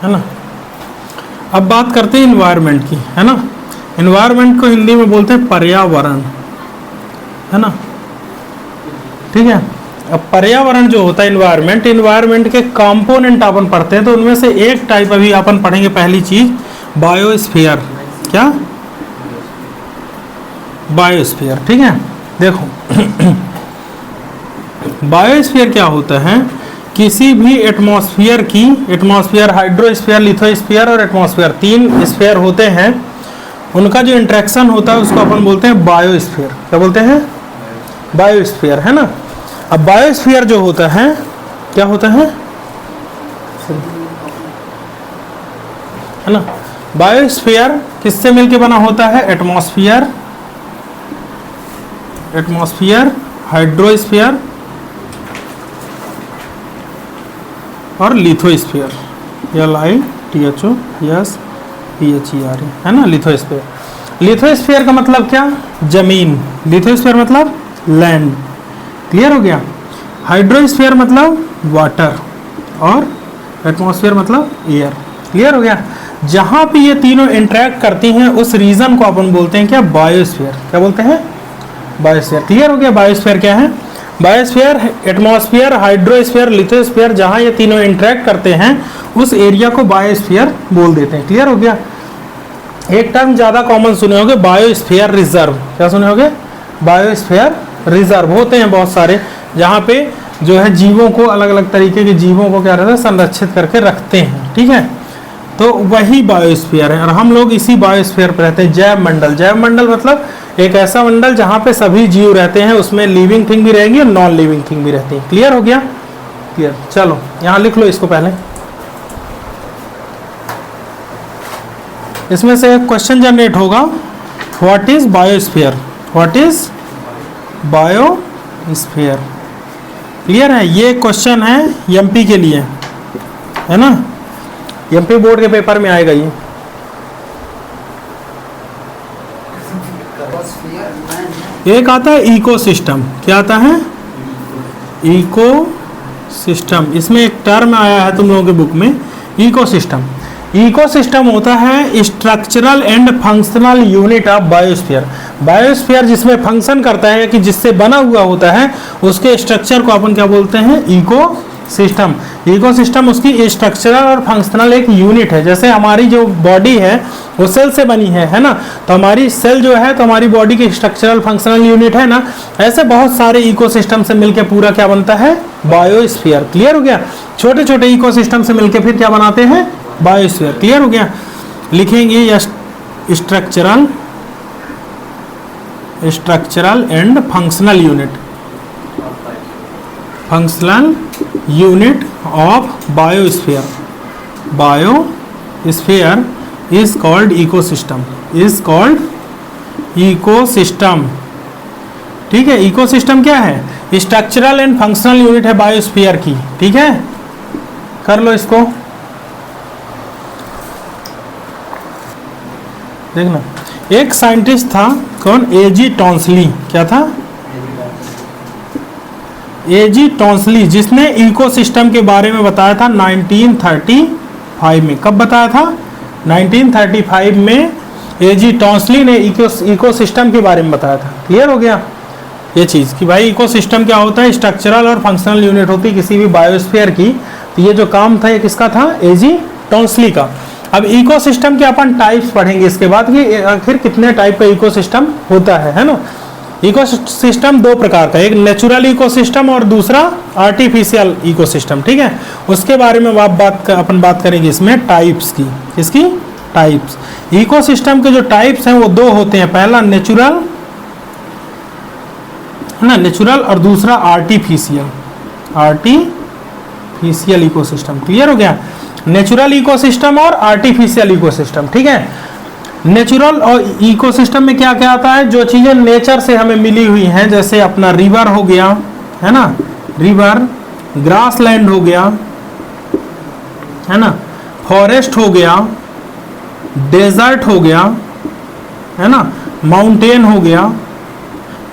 है ना। अब बात करते हैं इन्वायरमेंट की, है ना। इन्वायरमेंट को हिंदी में बोलते हैं पर्यावरण, है ना, ठीक है। अब पर्यावरण जो होता है इन्वायरमेंट, इन्वायरमेंट के कंपोनेंट अपन पढ़ते हैं, तो उनमें से एक टाइप अभी अपन पढ़ेंगे, पहली चीज बायोस्फीयर। क्या? बायोस्फीयर, ठीक है। देखो बायोस्फीयर क्या होता है, किसी भी एटमॉस्फेयर की, एटमॉस्फेयर, हाइड्रोस्फीयर, लिथोस्फीयर और एटमॉस्फेयर, 3 स्फीयर होते हैं, उनका जो इंटरेक्शन होता है उसको अपन बोलते हैं बायोस्फीयर। क्या बोलते हैं? बायोस्फीयर, है ना। अब बायोस्फीयर जो होता है, क्या होता है ना, बायोस्फीयर किससे मिलके बना होता है? एटमॉस्फेयर, एटमॉस्फेयर, हाइड्रोस्फीयर और लिथोस्फीयर, LITHOSPHER, है ना, लिथोस्फीयर। लिथोस्फीयर का मतलब क्या? जमीन। लिथोस्फीयर मतलब लैंड, क्लियर हो गया। हाइड्रोस्फीयर मतलब वाटर और एटमॉस्फेयर मतलब एयर, क्लियर हो गया। जहां पे ये तीनों इंटरेक्ट करती हैं उस रीजन को अपन बोलते हैं क्या? बायोस्फीयर। क्या बोलते हैं? बायोस्फीयर, क्लियर हो गया। बायोस्फीयर क्या है? बायोस्फीयर एटमॉस्फेयर, हाइड्रोस्फीयर, लिथोस्फीयर, जहां ये तीनों इंटरेक्ट करते हैं उस एरिया को बायोस्फीयर बोल देते हैं, क्लियर हो गया। एक टर्म ज्यादा कॉमन सुने होंगे, बायोस्फीयर रिजर्व। क्या सुने होंगे? बायोस्फीयर रिजर्व होते हैं बहुत सारे, जहाँ पे जो है जीवों को, अलग अलग तरीके के जीवों को क्या रहता है, संरक्षित करके रखते हैं, ठीक है। तो वही बायोस्फीयर है और हम लोग इसी बायोस्फीयर पर रहते हैं। जैव मंडल, जैव मंडल मतलब एक ऐसा मंडल जहाँ पे सभी जीव रहते हैं, उसमें लिविंग थिंग भी रहेंगी और नॉन लिविंग थिंग भी रहती है, क्लियर हो गया। क्लियर, चलो यहाँ लिख लो इसको पहले। इसमें से एक क्वेश्चन जनरेट होगा, what is biosphere? What is biosphere? Clear है, ये क्वेश्चन है एमपी के लिए, है ना, एमपी बोर्ड के पेपर में आएगा ये। एक आता है इकोसिस्टम। क्या आता है? इकोसिस्टम। इसमें एक टर्म आया है तुम लोगों के बुक में, इकोसिस्टम। इकोसिस्टम होता है structural and functional unit of biosphere. Biosphere जिसमें फंक्शन करता है कि जिससे बना हुआ होता है, उसके स्ट्रक्चर को अपन क्या बोलते हैं? इकोसिस्टम। इकोसिस्टम उसकी स्ट्रक्चरल और फंक्शनल एक यूनिट है। जैसे हमारी जो बॉडी है वो सेल से बनी है ना, तो हमारी सेल जो है तो हमारी बॉडी की स्ट्रक्चरल फंक्शनल यूनिट है ना। ऐसे बहुत सारे इकोसिस्टम से मिलकर पूरा क्या बनता है? बायोस्फीयर, क्लियर हो गया। छोटे छोटे इकोसिस्टम से मिलकर फिर क्या बनाते हैं? बायोस्फीयर, क्लियर हो गया। लिखेंगे structural, structural and functional unit, functional unit of biosphere. Biosphere is called ecosystem, is called ecosystem, ठीक है। इकोसिस्टम क्या है? स्ट्रक्चरल एंड फंक्शनल यूनिट है बायोस्फीयर की, ठीक है। कर लो इसको, देखना। एक साइंटिस्ट था, कौन? एजी टॉन्सली। क्या था? एजी टॉन्सली, जिसने इकोसिस्टम के बारे में बताया था 1935 में। कब बताया था? 1935 में एजी टॉन्सली ने इकोसिस्टम के बारे में बताया था, क्लियर हो गया ये चीज़ कि भाई इकोसिस्टम क्या होता है? स्ट्रक्चरल और फंक्शनल यूनिट होती है किसी भी बायोस्फीयर की। तो ये जो काम था ये किसका था? एजी टॉन्सली का। अब इकोसिस्टम के अपन टाइप्स पढ़ेंगे इसके बाद कि आखिर कितने टाइप का इकोसिस्टम होता है ना। इकोसिस्टम 2 प्रकार का, एक नेचुरल इकोसिस्टम और दूसरा आर्टिफिशियल इकोसिस्टम, ठीक है। उसके बारे में अपन बात करेंगे इसमें टाइप्स की। किसकी? टाइप्स। इकोसिस्टम के जो टाइप्स हैं वो 2 होते हैं, पहला नेचुरल, है ना, नेचुरल, और दूसरा आर्टिफिशियल, आर्टिफिशियल इकोसिस्टम, क्लियर हो गया। नेचुरल इकोसिस्टम और आर्टिफिशियल इकोसिस्टम, ठीक है। नेचुरल और इकोसिस्टम में क्या क्या आता है? जो चीजें नेचर से हमें मिली हुई हैं, जैसे अपना रिवर हो गया, है ना, रिवर, ग्रास लैंड हो गया, है ना, फॉरेस्ट हो गया, डेजर्ट हो गया, है ना, माउंटेन हो गया,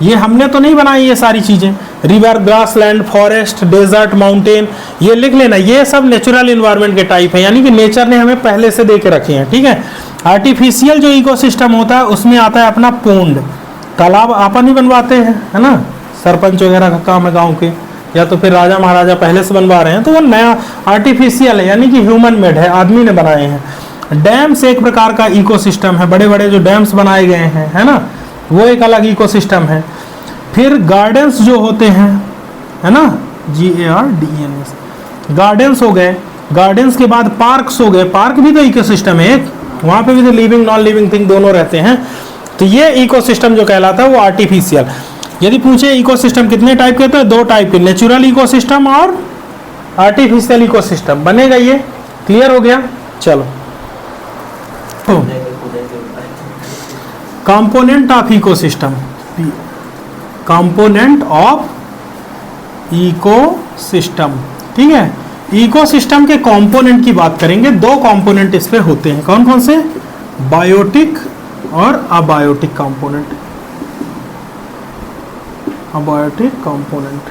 ये हमने तो नहीं बनाई ये सारी चीजें, river, grassland, forest, desert, mountain, ये लिख लेना, ये सब नेचुरल इन्वायरमेंट के टाइप है, यानी कि नेचर ने हमें पहले से दे के रखे हैं, ठीक है। आर्टिफिशियल जो इकोसिस्टम होता है उसमें आता है अपना पोंड, तालाब अपन ही बनवाते हैं, है ना, सरपंच वगैरह का काम है गाँव के, या तो फिर राजा महाराजा पहले से बनवा रहे हैं, तो वो नया आर्टिफिशियल है, यानी कि ह्यूमन मेड है, आदमी ने बनाए हैं। डैम्स एक प्रकार का इकोसिस्टम है, बड़े बड़े जो डैम्स बनाए गए हैं, है ना, वो एक अलग इकोसिस्टम है। फिर गार्डन्स जो होते हैं, है ना, GARDENS, गार्डन्स हो गए। गार्डन्स के बाद पार्क्स हो गए, पार्क भी तो इकोसिस्टम है एक, वहाँ पे भी तो लिविंग नॉन लिविंग थिंग दोनों रहते हैं, तो ये इकोसिस्टम जो कहलाता है वो आर्टिफिशियल। यदि पूछे इकोसिस्टम कितने टाइप के, तो दो टाइप के, नेचुरल इकोसिस्टम और आर्टिफिशियल इकोसिस्टम बनेगा। ये क्लियर हो गया। चलो, component of ecosystem, component of ecosystem, ठीक है। इकोसिस्टम के कंपोनेंट की बात करेंगे, दो कंपोनेंट इस पे होते हैं, कौन कौन से, बायोटिक और अबायोटिक कंपोनेंट। अबायोटिक कंपोनेंट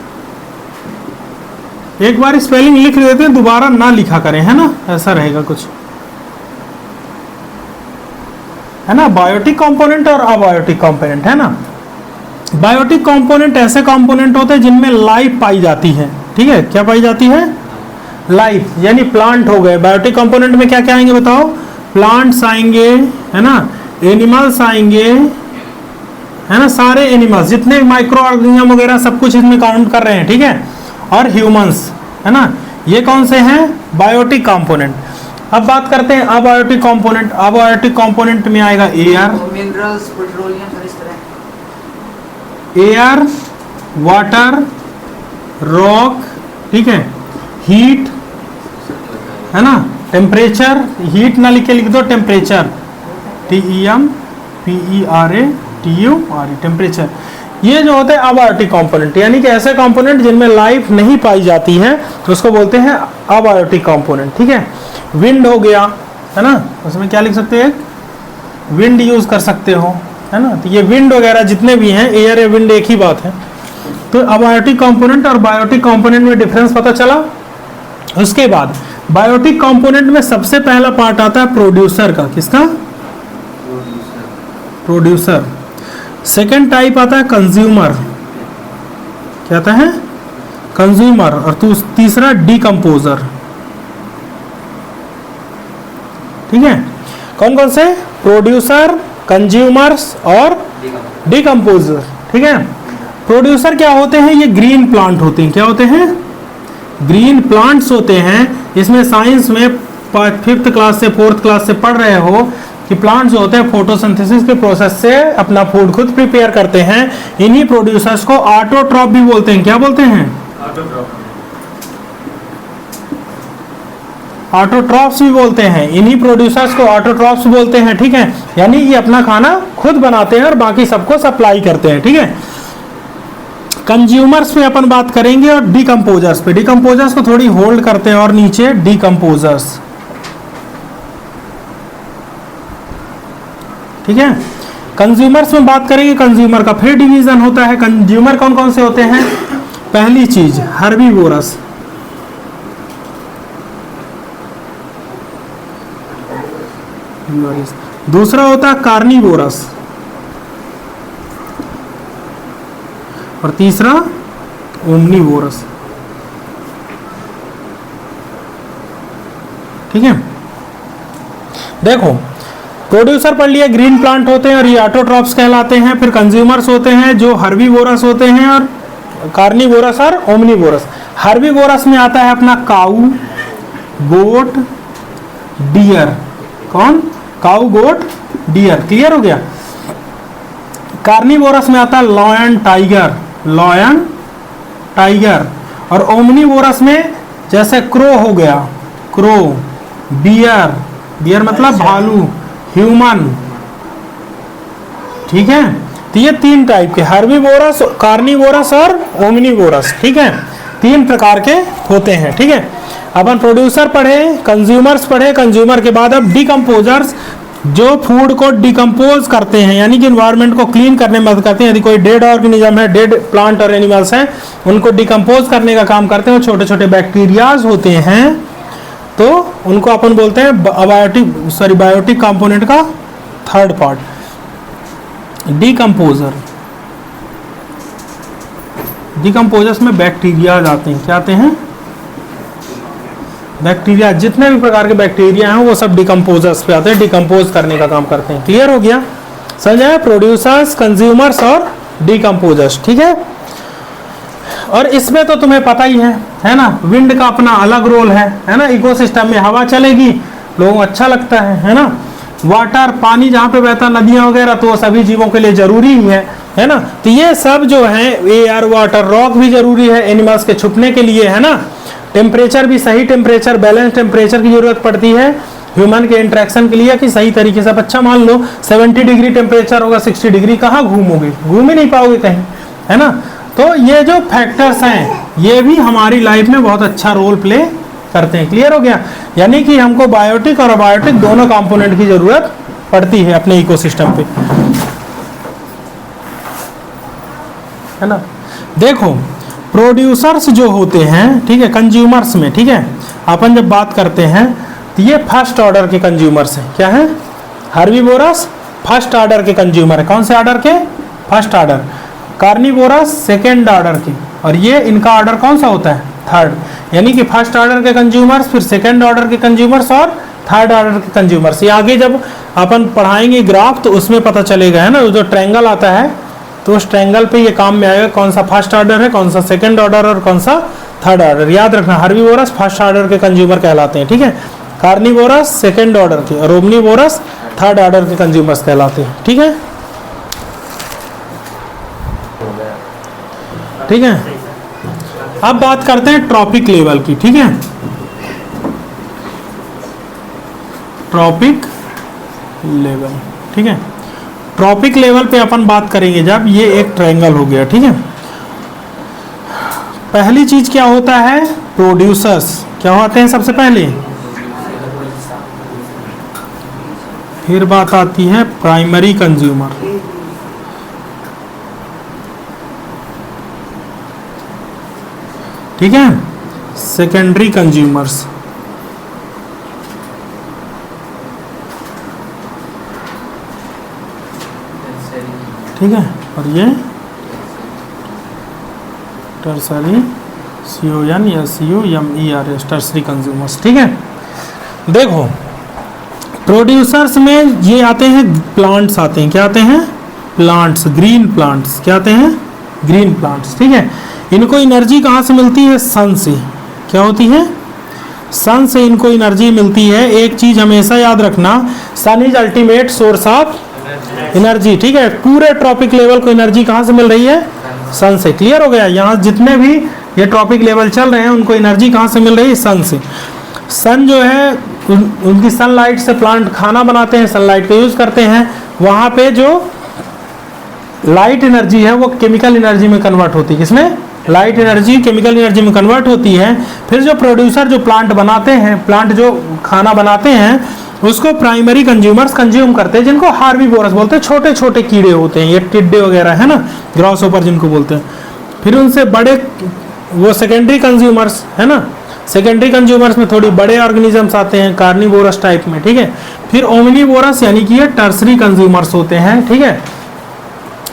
एक बार स्पेलिंग लिख देते हैं, दोबारा ना लिखा करें, है ना, ऐसा रहेगा कुछ, है ना। बायोटिक कंपोनेंट और अबायोटिक कंपोनेंट, है ना। बायोटिक कंपोनेंट ऐसे कंपोनेंट होते हैं जिनमें लाइफ पाई जाती है, ठीक है। क्या पाई जाती है, लाइफ, यानी प्लांट हो गए। बायोटिक कंपोनेंट में क्या क्या आएंगे बताओ, प्लांट्स आएंगे, है ना, एनिमल्स आएंगे, है ना, सारे एनिमल्स जितने माइक्रो ऑर्गेनिज्म वगैरह सब कुछ इसमें काउंट कर रहे हैं, ठीक है, और ह्यूमंस, है ना, ये कौन से हैं, बायोटिक कंपोनेंट। अब बात करते हैं अबायोटिक कंपोनेंट। अबायोटिक कंपोनेंट में आएगा एयर, मिनरल्स, पेट्रोलियम, इस तरह, एयर, वाटर, रॉक, ठीक है, हीट, है ना, टेम्परेचर, हीट ना लिख के लिख दो टेम्परेचर, TEMPERATURE, टेम्परेचर। ये जो होते हैं अबायोटिक कंपोनेंट, यानी कि ऐसे कंपोनेंट जिनमें लाइफ नहीं पाई जाती है, तो उसको बोलते हैं अबायोटिक कंपोनेंट, ठीक है। विंड हो गया, है ना, उसमें क्या लिख सकते हैं, विंड यूज कर सकते हो, है ना, तो ये विंड वगैरह जितने भी हैं, एयर या विंड एक ही बात है। तो अबायोटिक कंपोनेंट और बायोटिक कंपोनेंट में डिफरेंस पता चला। उसके बाद बायोटिक कंपोनेंट में सबसे पहला पार्ट आता है प्रोड्यूसर का, किसका, प्रोड्यूसर। सेकेंड टाइप आता है कंज्यूमर, क्या आता है, कंज्यूमर। और तीसरा डीकंपोजर, ठीक है। कौन कौन से, प्रोड्यूसर, कंज्यूमर्स और डीकंपोजर, ठीक है। प्रोड्यूसर क्या होते हैं, ये ग्रीन प्लांट होते हैं, क्या होते हैं, ग्रीन प्लांट्स होते हैं। इसमें साइंस में 5th क्लास से 4th क्लास से पढ़ रहे हो कि प्लांट्स जो होते हैं फोटोसिंथेसिस के प्रोसेस से अपना फूड खुद प्रिपेयर करते हैं। इन्हीं प्रोड्यूसर्स को ऑटोट्रॉप भी बोलते हैं, क्या बोलते हैं, ऑटोट्रॉप्स भी बोलते हैं। इन्हीं प्रोड्यूसर्स को ऑटोट्रॉप्स बोलते हैं, ठीक है। यानी ये अपना खाना खुद बनाते हैं और बाकी सबको सप्लाई करते हैं, ठीक है। कंज्यूमर्स पे अपन बात करेंगे और डीकंपोजर्स पे। डीकंपोजर्स को थोड़ी होल्ड करते हैं और नीचे डीकंपोजर्स, ठीक है। कंज्यूमर्स में बात करेंगे, कंज्यूमर का फिर डिवीजन होता है। कंज्यूमर कौन कौन से होते हैं, पहली चीज हर्बीवोरस, दूसरा होता है कार्निवोरस और तीसरा ओमनीवोरस, ठीक है। देखो, प्रोड्यूसर पढ़ लिया, ग्रीन प्लांट होते हैं और ये ऑटोट्रॉप्स कहलाते हैं। फिर कंज्यूमर्स होते हैं जो हर्बीवोरस होते हैं और कार्निवोरस और ओमनीवोरस। हर्बीवोरस में आता है अपना काऊ, गोट, डियर। कौन, काऊ, गोट, डियर, क्लियर हो गया। कार्निवोरस में आता है लॉयन, टाइगर, लॉयन, टाइगर। और ओमनीवोरस में जैसे क्रो हो गया, क्रो, बियर, बियर मतलब भालू, ह्यूमन, ठीक है। तो ये तीन टाइप के, हर्बीवोरस, कार्निवोरस और ओमनीवोरस, ठीक है, तीन प्रकार के होते हैं, ठीक है। अपन प्रोड्यूसर पढ़े, कंज्यूमर्स पढ़े, कंज्यूमर के बाद अब डीकंपोजर्स। जो फूड को डिकम्पोज करते हैं, यानी कि इन्वायरमेंट को क्लीन करने में मदद करते हैं। यदि कोई डेड ऑर्गेनिज्म है, डेड प्लांट और एनिमल्स हैं, उनको डिकम्पोज करने का काम करते हैं। छोटे छोटे बैक्टीरियाज होते हैं, तो उनको अपन बोलते हैं बायोटिक कंपोनेंट का थर्ड पार्ट डिकम्पोजर। डिकम्पोजर्स में बैक्टीरिया आते हैं। क्या आते हैं? बैक्टीरिया। जितने भी प्रकार के बैक्टीरिया हैं वो सब डिकम्पोजर्स पे आते हैं, डिकम्पोज करने का काम करते हैं। क्लियर हो गया? समझ? प्रोड्यूसर्स, कंज्यूमर्स और डिकम्पोजर्स। ठीक है। और इसमें तो तुम्हें पता ही है ना, विंड का अपना अलग रोल है ना। इकोसिस्टम में हवा चलेगी, लोगों को अच्छा लगता है ना। वाटर, पानी जहाँ पे बहता, नदियाँ वगैरह, तो सभी जीवों के लिए जरूरी ही है ना। तो ये सब जो है, एयर, वाटर, रॉक भी जरूरी है एनिमल्स के छुपने के लिए, है ना। टेम्परेचर भी सही टेम्परेचर, बैलेंस टेम्परेचर की जरूरत पड़ती है ह्यूमन के इंटरेक्शन के लिए, कि सही तरीके से। अच्छा मान लो 70 डिग्री टेम्परेचर होगा, 60 डिग्री, कहाँ घूमोगे? घूम ही नहीं पाओगे कहीं, है ना। तो ये जो फैक्टर्स हैं, ये भी हमारी लाइफ में बहुत अच्छा रोल प्ले करते हैं। क्लियर हो गया? यानी कि हमको बायोटिक और अबायोटिक दोनों कंपोनेंट की जरूरत पड़ती है अपने इकोसिस्टम पे, है ना। देखो, प्रोड्यूसर्स जो होते हैं, ठीक है, कंज्यूमर्स में, ठीक है, अपन जब बात करते हैं तो ये फर्स्ट ऑर्डर के कंज्यूमर्स हैं। क्या है? हर्बीवोरस फर्स्ट ऑर्डर के कंज्यूमर है। कौन से ऑर्डर के? First order. Carnivorous second order के, और ये इनका ऑर्डर कौन सा होता है? थर्ड। यानी कि फर्स्ट ऑर्डर के कंज्यूमर्स, फिर सेकेंड ऑर्डर के कंज्यूमर्स और थर्ड ऑर्डर के कंज्यूमर्स। ये आगे जब अपन पढ़ाएंगे ग्राफ तो उसमें पता चलेगा, है ना। जो ट्रायंगल आता है तो उस ट्रायंगल पे ये काम में आएगा, कौन सा फर्स्ट ऑर्डर है, कौन सा सेकंड ऑर्डर और कौन सा थर्ड ऑर्डर। याद रखना, हर्बीवोरस फर्स्ट ऑर्डर के कंज्यूमर कहलाते हैं, ठीक है। कार्निवोरस सेकंड ऑर्डर के और ओमनीवोरस थर्ड ऑर्डर के कंज्यूमर्स कहलाते हैं, ठीक है। ठीक है। अब बात करते हैं ट्रॉपिक लेवल की, ठीक है। ट्रॉपिक लेवल, ठीक है। ट्रॉपिक लेवल पे अपन बात करेंगे जब, ये एक ट्रायंगल हो गया, ठीक है। पहली चीज क्या होता है? प्रोड्यूसर्स क्या होते हैं सबसे पहले, फिर बात आती है प्राइमरी कंज्यूमर, ठीक है, सेकेंडरी कंज्यूमर्स, ठीक है, और ये टर्सरी, CONSUMERS, टर्सरी कंज्यूमर्स, ठीक है। देखो, प्रोड्यूसर्स में ये आते हैं प्लांट्स आते हैं। क्या आते हैं? Plants, green plants. क्या आते हैं? ग्रीन प्लांट्स, ठीक है। इनको एनर्जी कहाँ से मिलती है? सन से। क्या होती है? सन से इनको एनर्जी मिलती है। एक चीज हमेशा याद रखना, sun is ultimate source of energy, ठीक है। पूरे ट्रॉपिक लेवल को एनर्जी कहाँ से मिल रही है? सन से। क्लियर हो गया? यहाँ जितने भी ये ट्रॉपिक लेवल चल रहे हैं उनको एनर्जी कहाँ से मिल रही है? सन से। सन जो है उनकी सनलाइट से प्लांट खाना बनाते हैं, सनलाइट का यूज़ करते हैं। वहाँ पे जो लाइट एनर्जी है वो केमिकल एनर्जी में कन्वर्ट होती है। किसमें? लाइट एनर्जी केमिकल एनर्जी में कन्वर्ट होती है। फिर जो प्रोड्यूसर जो प्लांट बनाते हैं, प्लांट जो खाना बनाते हैं, उसको प्राइमरी कंज्यूमर्स कंज्यूम करते हैं, जिनको हार्बीवोरस बोलते हैं। छोटे छोटे कीड़े होते हैं, ये टिड्डे वगैरह, है ना, ग्रासहोपर जिनको बोलते हैं। फिर उनसे बड़े वो सेकेंडरी कंज्यूमर्स, है ना। सेकेंडरी कंज्यूमर्स में थोड़ी बड़े ऑर्गेनिजम्स आते हैं, कार्निवोरस टाइप में, ठीक है। फिर ओमनीवोरस यानी कि ये टर्सरी कंज्यूमर्स होते हैं, ठीक है।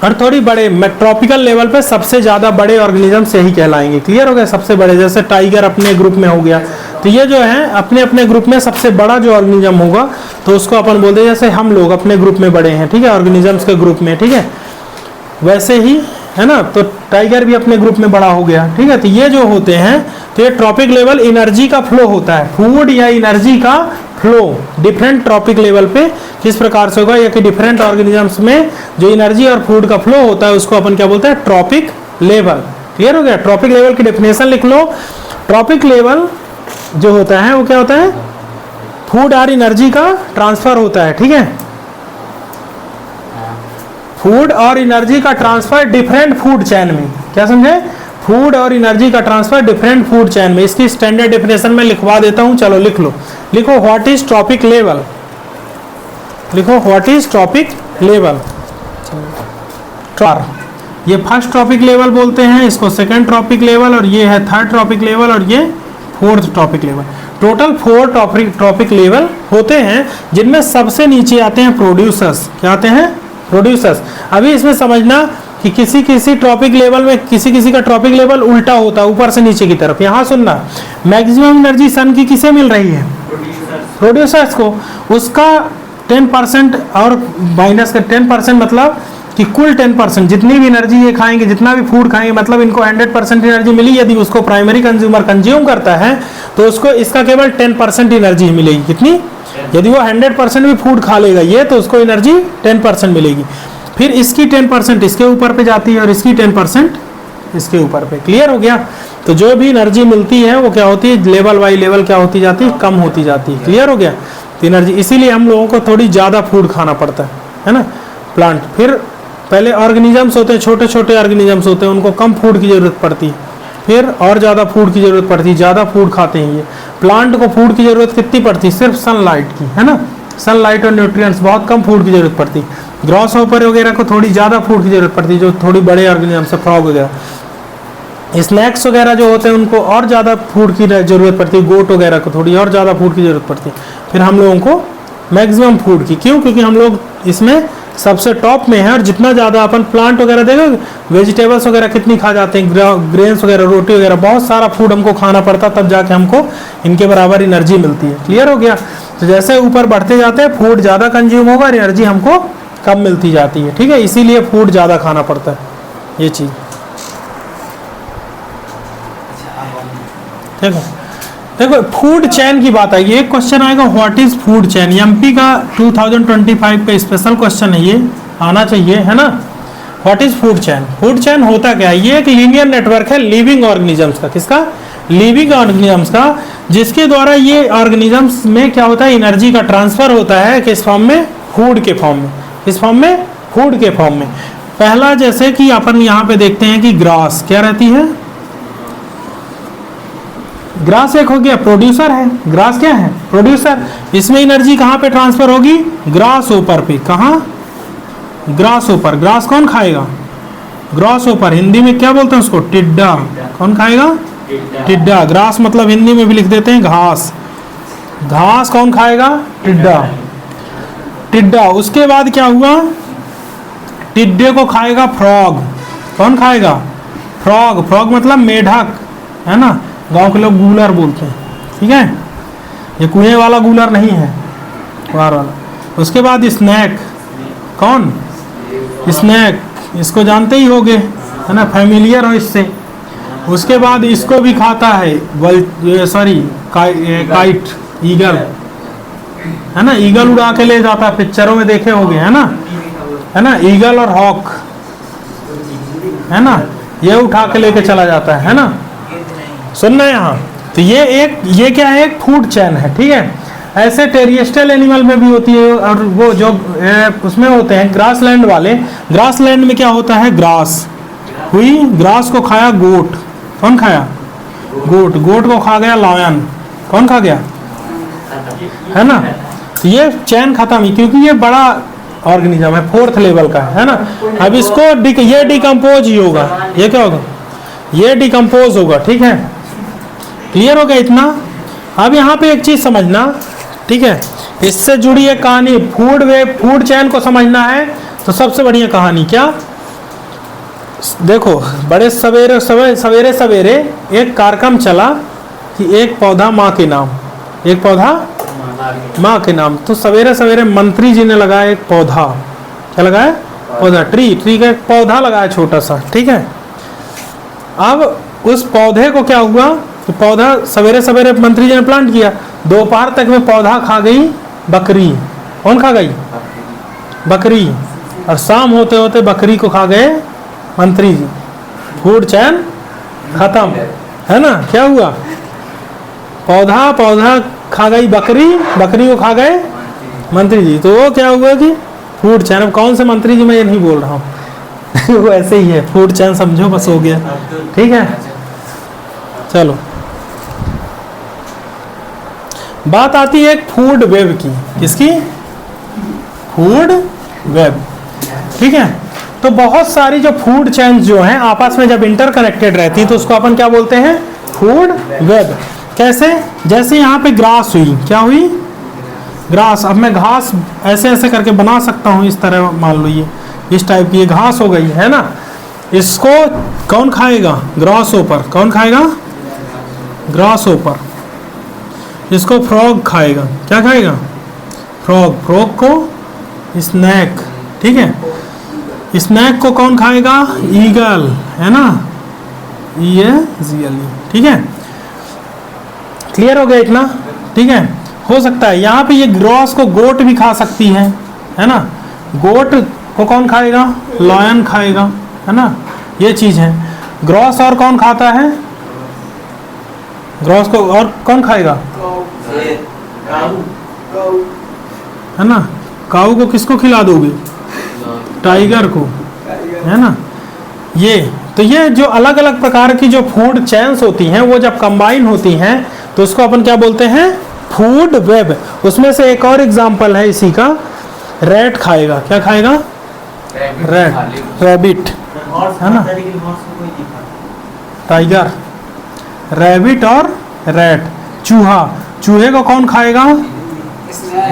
और थोड़ी बड़े ट्रॉपिकल लेवल पे सबसे ज़्यादा बड़े ऑर्गेनिजम्स यही कहलाएंगे। क्लियर हो गया? सबसे बड़े, जैसे टाइगर अपने ग्रुप में हो गया, तो ये जो है अपने अपने ग्रुप में सबसे बड़ा जो ऑर्गेनिज्म होगा तो उसको अपन बोलते हैं, जैसे हम लोग अपने ग्रुप में बड़े हैं, ठीक है, ऑर्गेनिजम्स के ग्रुप में, ठीक है, वैसे ही, है ना। तो टाइगर भी अपने ग्रुप में बड़ा हो गया, ठीक है। तो ये जो होते हैं, तो ये ट्रॉपिक लेवल एनर्जी का फ्लो होता है, फूड या एनर्जी का फ्लो डिफरेंट ट्रॉपिक लेवल पे किस प्रकार से होगा, या कि डिफरेंट ऑर्गेनिजम्स में जो एनर्जी और फूड का फ्लो होता है उसको अपन क्या बोलते हैं? Trophic level. क्लियर हो गया? ट्रॉपिक लेवल की डेफिनेशन लिख लो। ट्रॉपिक लेवल जो होता है वो क्या होता है? फूड और एनर्जी का ट्रांसफर होता है, ठीक है। फूड और एनर्जी का ट्रांसफर डिफरेंट फूड चेन में। क्या समझे? फूड और एनर्जी का ट्रांसफर डिफरेंट फूड चेन में। इसकी स्टैंडर्ड डेफिनेशन में लिखवा देता हूं, चलो लिख लो। लिखो, व्हाट इज ट्रॉपिक लेवल? लिखो व्हाट इज ट्रॉपिक लेवल। ये फर्स्ट ट्रॉपिक लेवल बोलते हैं, इसको सेकंड ट्रॉपिक लेवल, और ये है थर्ड ट्रॉपिक लेवल, और ये fourth trophic level. Total 4 trophic level होते हैं, जिनमें सबसे नीचे आते हैं प्रोड्यूसर्स। क्या आते हैं? प्रोड्यूसर्स। अभी इसमें समझना कि किसी किसी ट्रॉपिक लेवल में किसी का ट्रॉपिक लेवल उल्टा होता है, ऊपर से नीचे की तरफ। यहाँ सुनना, मैक्सिमम एनर्जी सन की किसे मिल रही है? प्रोड्यूसर्स को। उसका 10% और माइनस का 10% मतलब कि कुल 10% जितनी भी एनर्जी ये खाएंगे, जितना भी फूड खाएंगे, मतलब इनको 100% एनर्जी मिली। यदि उसको प्राइमरी कंज्यूमर कंज्यूम करता है तो उसको इसका केवल 10% एनर्जी मिलेगी। कितनी? यदि वो 100% भी फूड खा लेगा ये, तो उसको एनर्जी 10% मिलेगी। फिर इसकी 10% इसके ऊपर पे जाती है, और इसकी 10% इसके ऊपर पे। क्लियर हो गया? तो जो भी एनर्जी मिलती है वो क्या होती है? लेवल बाई लेवल क्या होती जाती है? कम होती जाती है। क्लियर हो गया? तो एनर्जी, इसीलिए हम लोगों को थोड़ी ज़्यादा फूड खाना पड़ता है ना। प्लांट, फिर पहले ऑर्गेनिजम्स होते हैं, छोटे छोटे ऑर्गेनिजम्स होते हैं, उनको कम फूड की ज़रूरत पड़ती है, फिर और ज़्यादा फूड की ज़रूरत पड़ती है, ज़्यादा फूड खाते हैं ये। प्लांट को फूड की ज़रूरत कितनी पड़ती है? सिर्फ सनलाइट की, है ना। सनलाइट और न्यूट्रिएंट्स, बहुत कम फूड की ज़रूरत पड़ती है। ग्रॉस हॉपर वगैरह को थोड़ी ज़्यादा फूड की ज़रूरत पड़ती है, जो थोड़ी बड़े ऑर्गेनिजम्स है, फ्रॉग वगैरह। स्नैक्स वगैरह जो होते हैं उनको और ज़्यादा फूड की ज़रूरत पड़ती है। गोट वगैरह को थोड़ी और ज़्यादा फूड की ज़रूरत पड़ती है। फिर हम लोगों को मैक्सिमम फूड की, क्यों? क्योंकि हम लोग इसमें सबसे टॉप में है, और जितना ज़्यादा अपन प्लांट वगैरह देखो, वेजिटेबल्स वगैरह कितनी खा जाते हैं, ग्रेन्स वगैरह, रोटी वगैरह, बहुत सारा फूड हमको खाना पड़ता, तब जाके हमको इनके बराबर एनर्जी मिलती है। क्लियर हो गया? तो जैसे ऊपर बढ़ते जाते हैं फूड ज़्यादा कंज्यूम होगा और एनर्जी हमको कम मिलती जाती है। ठीक है, इसीलिए फूड ज़्यादा खाना पड़ता है, ये चीज़। ठीक है, देखो फूड चेन की बात आएगी। एक क्वेश्चन आएगा, what is food chain. MP का 2025 का स्पेशल क्वेश्चन है, ये आना चाहिए, है ना। What is food chain? Food chain होता क्या है? ये एक लीनियर नेटवर्क है लिविंग ऑर्गेनिजम्स का। किसका? लिविंग ऑर्गेनिजम्स का, जिसके द्वारा ये ऑर्गेनिजम्स में क्या होता है? एनर्जी का ट्रांसफर होता है। किस फॉर्म में? फूड के फॉर्म में। किस फॉर्म में? फूड के फॉर्म में। पहला, जैसे कि अपन यहाँ पे देखते हैं कि ग्रास क्या रहती है? ग्रास एक हो गया, प्रोड्यूसर है। ग्रास क्या है? प्रोड्यूसर। इसमें एनर्जी कहाँ पे ट्रांसफर होगी? ग्रास ऊपर पे। कहाँ? ग्रास ऊपर। ग्रास कौन खाएगा? ग्रास ऊपर। हिंदी में क्या बोलते हैं उसको? टिड्डा। कौन खाएगा? टिड्डा। ग्रास मतलब हिंदी में भी लिख देते हैं घास। घास कौन खाएगा? टिड्डा। टिड्डा। उसके बाद क्या हुआ? टिड्डे को खाएगा फ्रॉग। कौन खाएगा? फ्रॉग। फ्रॉग मतलब मेढक, है ना। गांव के लोग गूलर बोलते हैं। ठीक है, ये कुएं वाला गूलर नहीं है, बाहर वाला। उसके बाद स्नैक। कौन? स्नैक। इसको जानते ही होगे, है ना, फैमिलियर हो इससे। उसके बाद इसको भी खाता है काइट, ईगल, है ना। ईगल उड़ा के ले जाता है, पिक्चरों में देखे होगे, है ना। ईगल और हॉक, है ना, ये उठा के लेके चला जाता है ना। सुनना यहाँ, तो ये क्या है? एक फूड चेन है। ठीक है, ऐसे टेरिस्ट्रियल एनिमल में भी होती है, और वो जो उसमें होते हैं ग्रासलैंड वाले। ग्रासलैंड में क्या होता है? ग्रास हुई, ग्रास को खाया गोट। कौन खाया? गोट। गोट को खा गया लायन। कौन खा गया? है ना। तो ये चैन खत्म ही, क्योंकि ये बड़ा ऑर्गेनिज्म है, 4th लेवल का है ना। अब इसको ये डिकम्पोज ही होगा। ये क्या होगा? ये डिकम्पोज होगा। ठीक है, क्लियर हो गया इतना। अब यहाँ पे एक चीज समझना, ठीक है, इससे जुड़ी एक कहानी। फूड चैन को समझना है तो सबसे बढ़िया कहानी क्या? देखो, बड़े सवेरे एक कार्यक्रम चला कि एक पौधा माँ के नाम, एक पौधा माँ के नाम। तो सवेरे सवेरे मंत्री जी ने लगाया एक पौधा। क्या लगाया? पौधा। ट्री का एक पौधा लगाया छोटा सा। ठीक है, अब उस पौधे को क्या हुआ कि पौधा सवेरे सवेरे मंत्री जी ने प्लांट किया, दोपहर तक में पौधा खा गई बकरी। कौन खा गई? बकरी। और शाम होते होते बकरी को खा गए मंत्री जी। फूड चैन खत्म, है ना। क्या हुआ? पौधा खा गई बकरी, बकरी को खा गए मंत्री जी। तो वो क्या हुआ कि फूड चैन। कौन से मंत्री जी मैं ये नहीं बोल रहा हूँ वो ऐसे ही है, फूड चैन समझो, बस हो गया। ठीक है, चलो बात आती है एक फूड वेब की। किसकी? Food web. ठीक है, तो बहुत सारी जो फूड चेन जो हैं आपस में जब इंटरकनेक्टेड रहती है तो उसको अपन क्या बोलते हैं, फूड वेब। कैसे, जैसे यहाँ पे ग्रास हुई, क्या हुई, ग्रास। अब मैं घास ऐसे ऐसे करके बना सकता हूँ, इस तरह मान लो ये इस टाइप की ये घास हो गई है ना। इसको कौन खाएगा, ग्रास ओपर। कौन खाएगा, ग्रास ओपर। इसको फ्रॉग खाएगा, क्या खाएगा, फ्रॉग। फ्रॉग को स्नैक, ठीक है। स्नैक को कौन खाएगा, ईगल, है ना, ठीक है। क्लियर हो गया इतना, ठीक है। हो सकता है यहाँ पे ये ग्रास को गोट भी खा सकती है ना। गोट को कौन खाएगा, लॉयन खाएगा, है ना। ये चीज है। ग्रास और कौन खाता है, ग्रास को और कौन खाएगा, है ना। काऊ को किसको खिला दोगे, टाइगर को, है ना। ये तो ये जो अलग अलग प्रकार की जो फूड चेन्स होती हैं वो जब कंबाइन होती हैं तो उसको अपन क्या बोलते हैं, फूड वेब। उसमें से एक और एग्जांपल है इसी का, रैट खाएगा, क्या खाएगा, रैट, रैबिट, है ना, टाइगर, रैबिट और रैट। चूहा, चूहे को कौन खाएगा,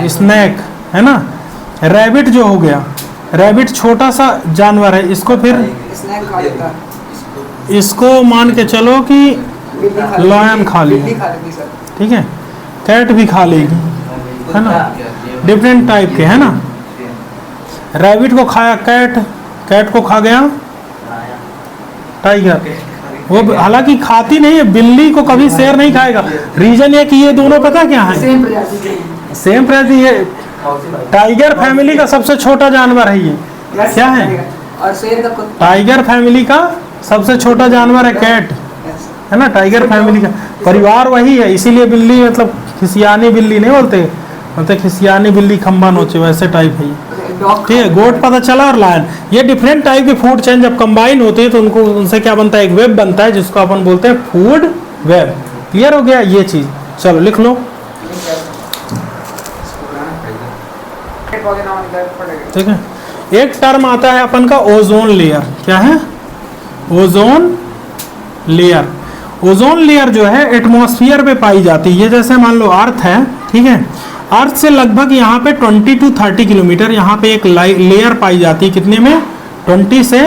स्नैक, है ना। रैबिट जो हो गया, रैबिट छोटा सा जानवर है, इसको फिर इसको मान के चलो कि लॉयन खा लेगा, ठीक है। कैट भी खा लेगी, है ना, डिफरेंट टाइप के, है ना। रैबिट को खाया कैट, कैट को खा गया टाइगर। वो हालांकि खाती नहीं है, बिल्ली को कभी शेर नहीं खाएगा। रीजन ये कि ये दोनों पता क्या है, सेम प्रजाति। ये टाइगर फैमिली का सबसे छोटा जानवर है, ये क्या है, और शेर का टाइगर फैमिली का सबसे छोटा जानवर है कैट, है ना। टाइगर फैमिली का परिवार वही है, इसीलिए बिल्ली मतलब खिसियानी बिल्ली नहीं बोलते खिसियानी बिल्ली खंबा नोचे, वैसे टाइप है ये, ठीक है। गोट पता चला और लायन, ये डिफरेंट टाइप की फूड चेन जब कंबाइन होती है तो उनको उनसे क्या बनता है, एक वेब बनता है जिसको अपन बोलते हैं फूड वेब। क्लियर हो गया ये चीज, चलो लिख लो, ठीक है। एक टर्म आता है अपन का ओजोन लेयर, क्या है, ओजोन लेयर। ओजोन लेयर जो है एटमॉस्फेयर पे पाई जाती है, जैसे मान लो अर्थ है, ठीक है। अर्थ से लगभग यहाँ पे 20 to 30 किलोमीटर यहाँ पे एक लेयर पाई जाती है, कितने में, 20 से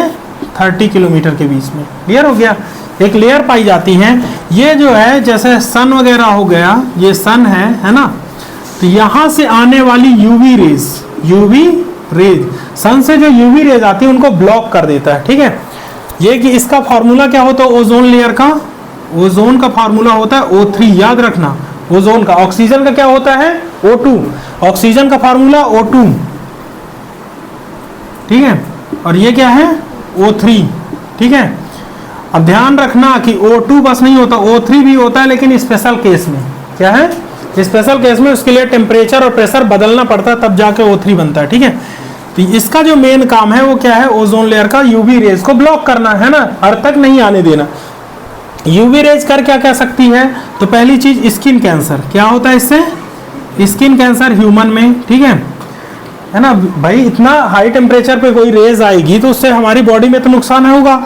30 किलोमीटर के बीच में। क्लियर हो गया, एक लेयर पाई जाती है। ये जो है जैसे सन वगैरह हो गया, ये सन है ना। तो यहाँ से आने वाली यूवी रेज, सन से जो यूवी रेज आती है उनको ब्लॉक कर देता है, ठीक है। ये कि इसका फार्मूला क्या होता है ओजोन लेयर का, ओजोन का फार्मूला होता है O3, याद रखना। ओजोन का, ऑक्सीजन का क्या होता है O2, ऑक्सीजन का फार्मूला O2, ठीक है। और ये क्या है O3, ठीक है। अब ध्यान रखना कि O2 बस नहीं होता, O3 भी होता है, लेकिन स्पेशल केस में, क्या है, स्पेशल केस में उसके लिए टेम्परेचर और प्रेशर बदलना पड़ता है, तब जाके O3 बनता है, ठीक है। तो इसका जो मेन काम है वो क्या है, ओजोन लेयर का यूवी रेज को ब्लॉक करना, है ना, अर्थ तक नहीं आने देना। यूवी रेज कर क्या कह सकती है, तो पहली चीज स्किन कैंसर, क्या होता है इससे, स्किन कैंसर ह्यूमन में, ठीक है ना। भाई इतना हाई टेम्परेचर पे कोई रेज आएगी तो उससे हमारी बॉडी में तो नुकसान होगा,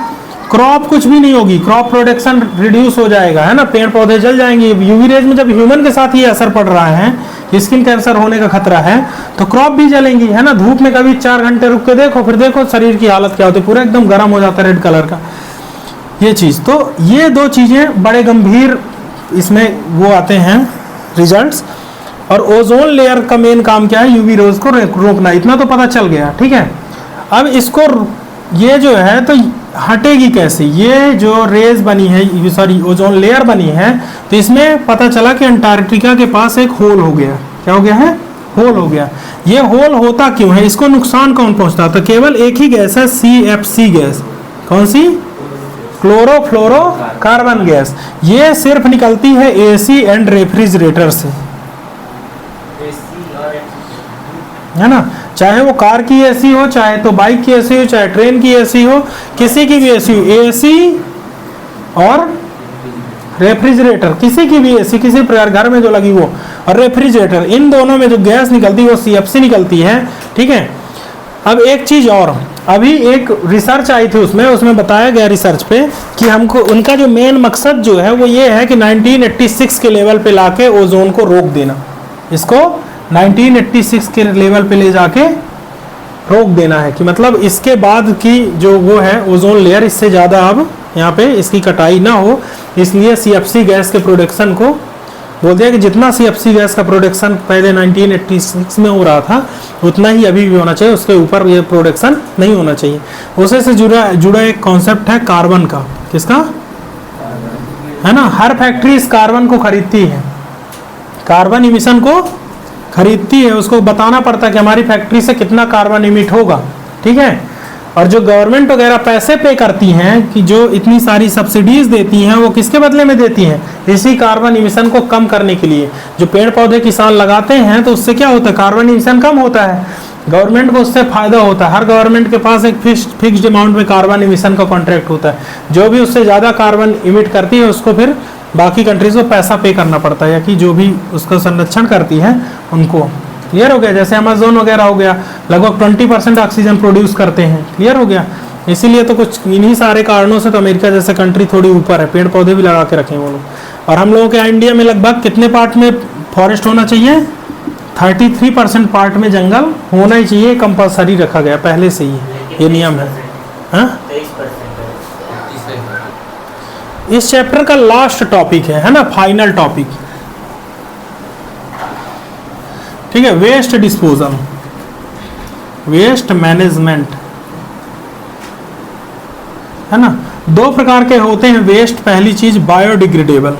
क्रॉप कुछ भी नहीं होगी, क्रॉप प्रोडक्शन रिड्यूस हो जाएगा, है ना, पेड़ पौधे जल जाएंगे। यूवी रेज में जब ह्यूमन के साथ ये असर पड़ रहा है, स्किन कैंसर होने का खतरा है, तो क्रॉप भी जलेंगी, है ना। धूप में कभी 4 घंटे रुक के देखो, फिर देखो शरीर की हालत क्या होती है, पूरा एकदम गर्म हो जाता है, रेड कलर का, ये चीज़। तो ये दो चीज़ें बड़े गंभीर इसमें वो आते हैं रिजल्ट्स। और ओजोन लेयर का मेन काम क्या है, यूवी रेज को रोकना, इतना तो पता चल गया, ठीक है। अब इसको ये जो है तो हटेगी कैसे, ये जो रेज बनी है, सॉरी ओजोन लेयर बनी है, तो इसमें पता चला कि अंटार्कटिका के पास एक होल हो गया, क्या हो गया है, होल हो गया। ये होल होता क्यों है, इसको नुकसान कौन पहुंचता, तो केवल एक ही गैस है, CFC गैस, कौन सी, क्लोरोफ्लोरोकार्बन गैस। ये सिर्फ निकलती है AC एंड रेफ्रिजरेटर से, है ना। चाहे वो कार की AC हो, चाहे तो बाइक की AC हो, चाहे ट्रेन की AC हो, किसी की भी AC हो, AC और रेफ्रिजरेटर, किसी की भी AC, किसी प्रकार घर में जो लगी वो, और रेफ्रिजरेटर, इन दोनों में जो गैस निकलती है वो CFC निकलती है, ठीक है। अब एक चीज़ और, अभी एक रिसर्च आई थी उसमें बताया गया रिसर्च पे कि हमको उनका जो मेन मकसद जो है वो ये है कि 1986 के लेवल पे लाके ओजोन को रोक देना, इसको 1986 के लेवल पे ले जाके रोक देना है, कि मतलब इसके बाद की जो वो है ओजोन लेयर इससे ज़्यादा अब यहाँ पे इसकी कटाई ना हो, इसलिए CFC गैस के प्रोडक्शन को बोल दिया कि जितना CFC गैस का प्रोडक्शन पहले 1986 में हो रहा था उतना ही अभी भी होना चाहिए, उसके ऊपर ये प्रोडक्शन नहीं होना चाहिए। उसे से जुड़ा एक कॉन्सेप्ट है कार्बन का, किसका है ना, हर फैक्ट्री इस कार्बन को खरीदती है, कार्बन इमिशन को खरीदती है, उसको बताना पड़ता है कि हमारी फैक्ट्री से कितना कार्बन इमिट होगा, ठीक है। और जो गवर्नमेंट वगैरह पैसे पे करती हैं कि जो इतनी सारी सब्सिडीज देती हैं वो किसके बदले में देती हैं, इसी कार्बन इमिशन को कम करने के लिए। जो पेड़ पौधे किसान लगाते हैं तो उससे क्या होता है, कार्बन इमिशन कम होता है, गवर्नमेंट को उससे फायदा होता है। हर गवर्नमेंट के पास एक फिक्स्ड अमाउंट में कार्बन इमिशन का कॉन्ट्रैक्ट होता है, जो भी उससे ज़्यादा कार्बन इमिट करती है उसको फिर बाकी कंट्रीज को पैसा पे करना पड़ता है, या कि जो भी उसका संरक्षण करती है उनको। क्लियर हो गया। जैसे अमेज़न वगैरह हो गया, लगभग 20% ऑक्सीजन प्रोड्यूस करते हैं। क्लियर हो गया। इसीलिए तो कुछ इन्हीं सारे कारणों से तो अमेरिका जैसे कंट्री थोड़ी ऊपर है, पेड़ पौधे भी लगा के रखे हैं वो लोग। और हम लोगों के इंडिया में लगभग कितने पार्ट में फॉरेस्ट होना चाहिए, 33% पार्ट में जंगल होना ही चाहिए, कंपलसरी रखा गया पहले से ही, ये नियम है। हाँ, इस चैप्टर का लास्ट टॉपिक है ना, फाइनल टॉपिक, ठीक है। वेस्ट डिस्पोजल, वेस्ट मैनेजमेंट, है ना। दो प्रकार के होते हैं वेस्ट। पहली चीज बायोडिग्रेडेबल,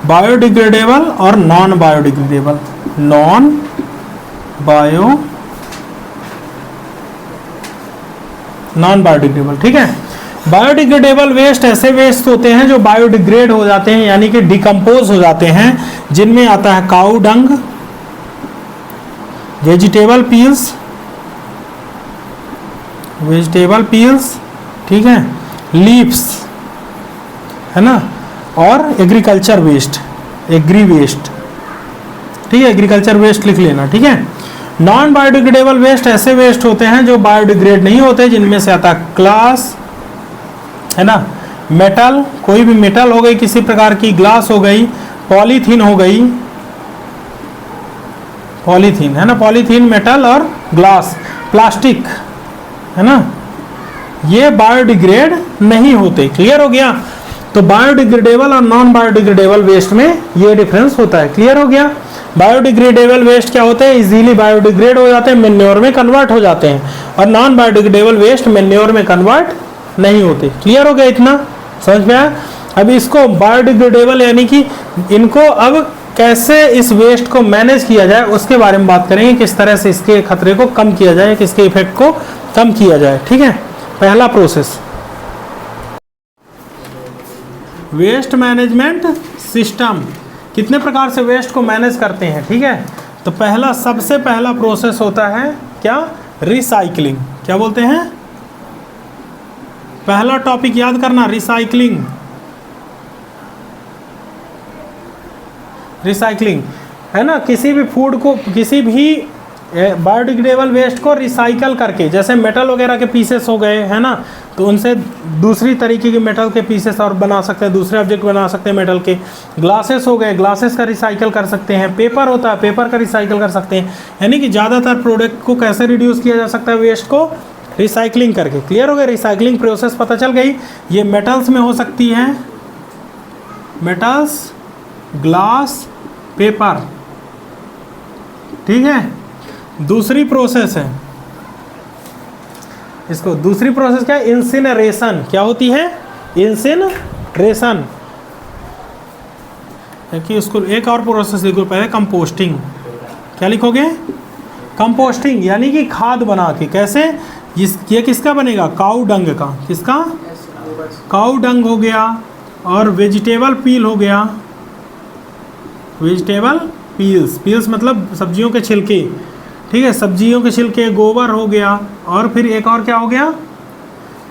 बायोडिग्रेडेबल और नॉन बायोडिग्रेडेबल, नॉन बायोडिग्रेडेबल, ठीक है। बायोडिग्रेडेबल वेस्ट ऐसे वेस्ट होते हैं जो बायोडिग्रेड हो जाते हैं, यानी कि डिकम्पोज हो जाते हैं, जिनमें आता है काऊ डंग, वेजिटेबल पील्स, ठीक है, लीव्स, है ना, और एग्रीकल्चर वेस्ट, एग्री वेस्ट, ठीक है, एग्रीकल्चर वेस्ट लिख लेना, ठीक है। नॉन बायोडिग्रेडेबल वेस्ट ऐसे वेस्ट होते हैं जो बायोडिग्रेड नहीं होते, जिनमें से आता है ग्लास, है ना, मेटल, कोई भी मेटल हो गई किसी प्रकार की, ग्लास हो गई, पॉलीथीन हो गई, पॉलीथीन, है ना, पॉलीथीन, मेटल और ग्लास, प्लास्टिक, है ना, ये बायोडिग्रेड नहीं होते। क्लियर हो गया। तो बायोडिग्रेडेबल और नॉन बायोडिग्रेडेबल वेस्ट में ये डिफरेंस होता है। क्लियर हो गया। बायोडिग्रेडेबल वेस्ट क्या होते हैं, इजीली बायोडिग्रेड हो जाते हैं, मेन्योर में कन्वर्ट हो जाते हैं, और नॉन बायोडिग्रेडेबल वेस्ट मेन्योर में कन्वर्ट नहीं होते। क्लियर हो गया, इतना समझ में आया। अब इसको बायोडिग्रेडेबल यानी कि इनको अब कैसे इस वेस्ट को मैनेज किया जाए उसके बारे में बात करेंगे, किस तरह से इसके खतरे को कम किया जाए, किसके इफेक्ट को कम किया जाए, ठीक है। पहला प्रोसेस, वेस्ट मैनेजमेंट सिस्टम, कितने प्रकार से वेस्ट को मैनेज करते हैं, ठीक है। तो पहला, सबसे पहला प्रोसेस होता है क्या, रिसाइकलिंग। क्या बोलते हैं, पहला टॉपिक याद करना, रिसाइकलिंग। रिसाइकलिंग, है ना, किसी भी फूड को, किसी भी बायोडिग्रेडेबल वेस्ट को रिसाइकल करके, जैसे मेटल वगैरह के पीसेस हो गए, है ना, तो उनसे दूसरी तरीके के मेटल के पीसेस और बना सकते हैं, दूसरे ऑब्जेक्ट बना सकते हैं मेटल के। ग्लासेस हो गए, ग्लासेस का रिसाइकल कर सकते हैं। पेपर होता है, पेपर का रिसाइकल कर सकते हैं। यानी कि ज़्यादातर प्रोडक्ट को कैसे रिड्यूस किया जा सकता है, वेस्ट को रिसाइकलिंग करके। क्लियर हो गया, रिसाइकलिंग प्रोसेस पता चल गई। ये मेटल्स में हो सकती है, मेटल्स, ग्लास, पेपर, ठीक है। दूसरी प्रोसेस है, इसको दूसरी प्रोसेस क्या है, इंसिनरेशन। क्या होती है, इंसिनरेशन। कि उसको एक और प्रोसेस लिखो पहले, कंपोस्टिंग। क्या लिखोगे, कंपोस्टिंग, यानी कि खाद बना के। कैसे, ये किसका बनेगा, काऊ डंग का। किसका, काऊ डंग हो गया, और वेजिटेबल पील हो गया, वेजिटेबल पील्स मतलब सब्जियों के छिलके, ठीक है, सब्जियों के छिलके। गोबर हो गया, और फिर एक और क्या हो गया,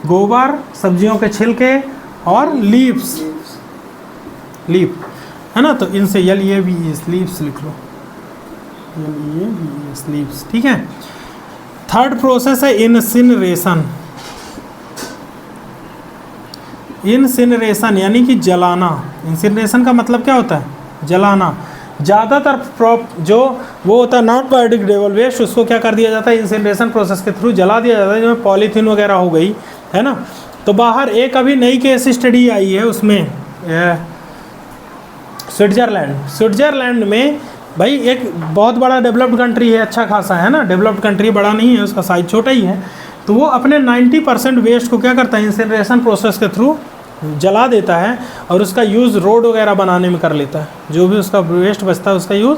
गोबर, सब्जियों के छिलके, और लीव्स, लीफ, है ना। तो इनसे ये भी लीव्स लिख लो, LEAVES, लीव्स, ठीक है। थर्ड प्रोसेस है इंसिनरेशन। इंसिनरेशन यानी कि जलाना। इंसिनरेशन का मतलब क्या होता है? जलाना। ज़्यादातर जो वो होता है नॉन बायोडिग्रेडेबल वेस्ट, उसको क्या कर दिया जाता है? इंसिनरेशन प्रोसेस के थ्रू जला दिया जाता है, जिसमें पॉलीथीन वगैरह हो गई, है ना। तो बाहर एक अभी नई केस स्टडी आई है, उसमें स्विट्जरलैंड में भाई एक बहुत बड़ा डेवलप्ड कंट्री है, अच्छा खासा, है ना, डेवलप्ड कंट्री, बड़ा नहीं है, उसका साइज छोटा ही है। तो वो अपने 90% वेस्ट को क्या करता है? इंसिनरेशन प्रोसेस के थ्रू जला देता है और उसका यूज़ रोड वगैरह बनाने में कर लेता है। जो भी उसका वेस्ट बचता है उसका यूज़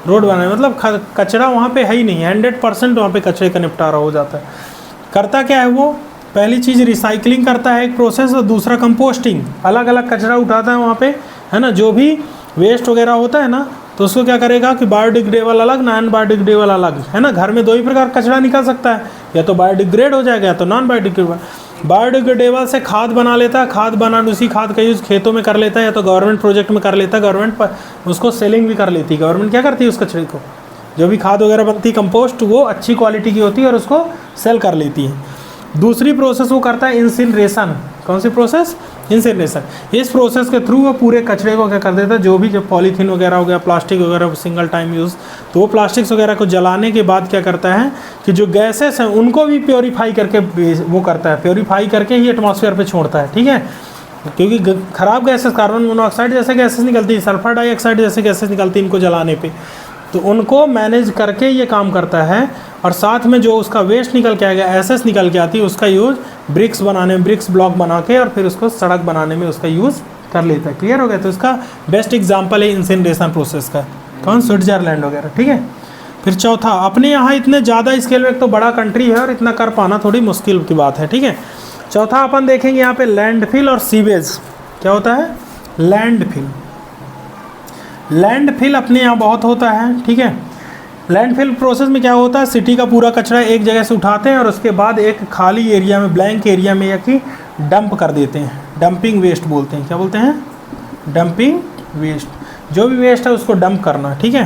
रोड बनाने में, मतलब कचरा वहाँ पे है ही नहीं, 100% वहाँ पे कचरे का निपटारा हो जाता है। करता क्या है वो? पहली चीज़ रिसाइकलिंग करता है, एक प्रोसेस, और दूसरा कंपोस्टिंग। अलग अलग कचरा उठाता है वहाँ पे, है ना, जो भी वेस्ट वगैरह होता है ना, तो उसको क्या करेगा कि बायोडिग्रेडेबल अलग, नॉन बायोडिग्रेडेबल अलग, है ना। घर में दो ही प्रकार कचरा निकल सकता है, या तो बायोडिग्रेड हो जाएगा या तो नॉन बायोडिग्रेडेबल। बायोडिग्रेडेबल से खाद बना लेता है, खाद बना उसी खाद का यूज़ खेतों में कर लेता है, या तो गवर्नमेंट प्रोजेक्ट में कर लेता है, गवर्नमेंट पर उसको सेलिंग भी कर लेती है। गवर्नमेंट क्या करती है? उस कचरे को, जो भी खाद वगैरह बनती है कंपोस्ट, वो अच्छी क्वालिटी की होती है और उसको सेल कर लेती है। दूसरी प्रोसेस वो करता है इंसिनरेशन। कौन सी प्रोसेस? इंसिनरेशन। इस प्रोसेस के थ्रू वो पूरे कचरे को क्या कर देता है? जो भी जो पॉलीथीन वगैरह हो गया, प्लास्टिक वगैरह, सिंगल टाइम यूज़, तो वो प्लास्टिक्स वगैरह को जलाने के बाद क्या करता है कि जो गैसेस हैं उनको भी प्योरीफाई करके वो करता है, प्योरीफाई करके ही एटमॉस्फेयर पे छोड़ता है, ठीक है। क्योंकि खराब गैसेस, कार्बन मोनोऑक्साइड जैसे गैसेस निकलती है, सल्फर डाइऑक्साइड जैसे गैसेस निकलती है इनको जलाने पे, तो उनको मैनेज करके ये काम करता है। और साथ में जो उसका वेस्ट निकल के आएगा, एसेस निकल के आती है, उसका यूज़ ब्रिक्स बनाने में, ब्रिक्स ब्लॉक बना के, और फिर उसको सड़क बनाने में उसका यूज़ कर लेता है। क्लियर हो गया? तो इसका बेस्ट एग्जांपल है इंसिनरेशन प्रोसेस का। कौन? स्विट्जरलैंड वगैरह, ठीक है। फिर चौथा, अपने यहाँ इतने ज़्यादा स्केल में, एक तो बड़ा कंट्री है और इतना कर पाना थोड़ी मुश्किल की बात है, ठीक है। चौथा अपन देखेंगे यहाँ पे लैंडफिल और सीवेज। क्या होता है? लैंडफिल। लैंडफिल अपने यहाँ बहुत होता है, ठीक है। लैंडफिल प्रोसेस में क्या होता है? सिटी का पूरा कचरा एक जगह से उठाते हैं और उसके बाद एक खाली एरिया में, ब्लैंक एरिया में, या कि डंप कर देते हैं। डंपिंग वेस्ट बोलते हैं। क्या बोलते हैं? Dumping waste. जो भी वेस्ट है उसको डंप करना, ठीक है।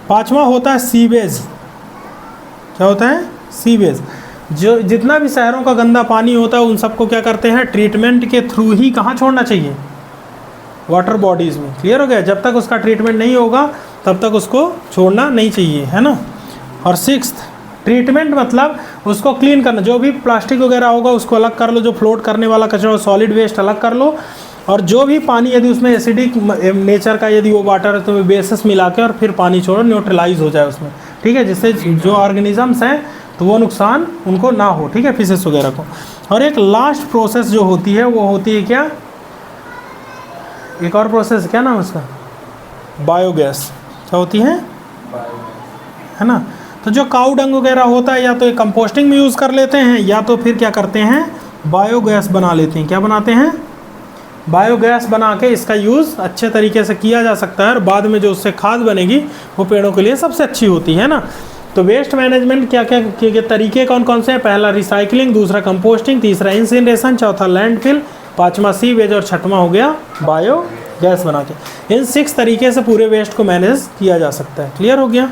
पांचवा होता है सीवेज। क्या होता है? सीवेज। जो जितना भी शहरों का गंदा पानी होता है उन सबको क्या करते हैं? ट्रीटमेंट के थ्रू ही कहाँ छोड़ना चाहिए? वाटर बॉडीज़ में। क्लियर हो गया? जब तक उसका ट्रीटमेंट नहीं होगा तब तक उसको छोड़ना नहीं चाहिए, है ना। और सिक्स्थ, ट्रीटमेंट मतलब उसको क्लीन करना। जो भी प्लास्टिक वगैरह होगा उसको अलग कर लो, जो फ्लोट करने वाला कचरा, सॉलिड वेस्ट अलग कर लो, और जो भी पानी यदि उसमें एसिडिक नेचर का यदि वो वाटर है तो बेसिस मिला के और फिर पानी छोड़ो, न्यूट्रलाइज हो जाए उसमें, ठीक है, जिससे जो ऑर्गेनिजम्स हैं तो वो नुकसान उनको ना हो, ठीक है, फिशेस वगैरह को। और एक लास्ट प्रोसेस जो होती है वो होती है क्या? एक और प्रोसेस, क्या नाम है उसका? बायोगैस। क्या होती है ना। तो जो काऊ डंग वगैरह होता है या तो कंपोस्टिंग में यूज़ कर लेते हैं, या तो फिर क्या करते हैं? बायोगैस बना लेते हैं। क्या बनाते हैं? बायोगैस बना के इसका यूज़ अच्छे तरीके से किया जा सकता है, और बाद में जो उससे खाद बनेगी वो पेड़ों के लिए सबसे अच्छी होती है ना। तो वेस्ट मैनेजमेंट क्या क्या के तरीके कौन कौन से हैं? पहला रिसाइकलिंग, दूसरा कंपोस्टिंग, तीसरा इंसिनरेशन, चौथा लैंडफिल, पांचवा सीवेज, और छठवां हो गया बायो गैस बना के। इन 6 तरीके से पूरे वेस्ट को मैनेज किया जा सकता है। क्लियर हो गया?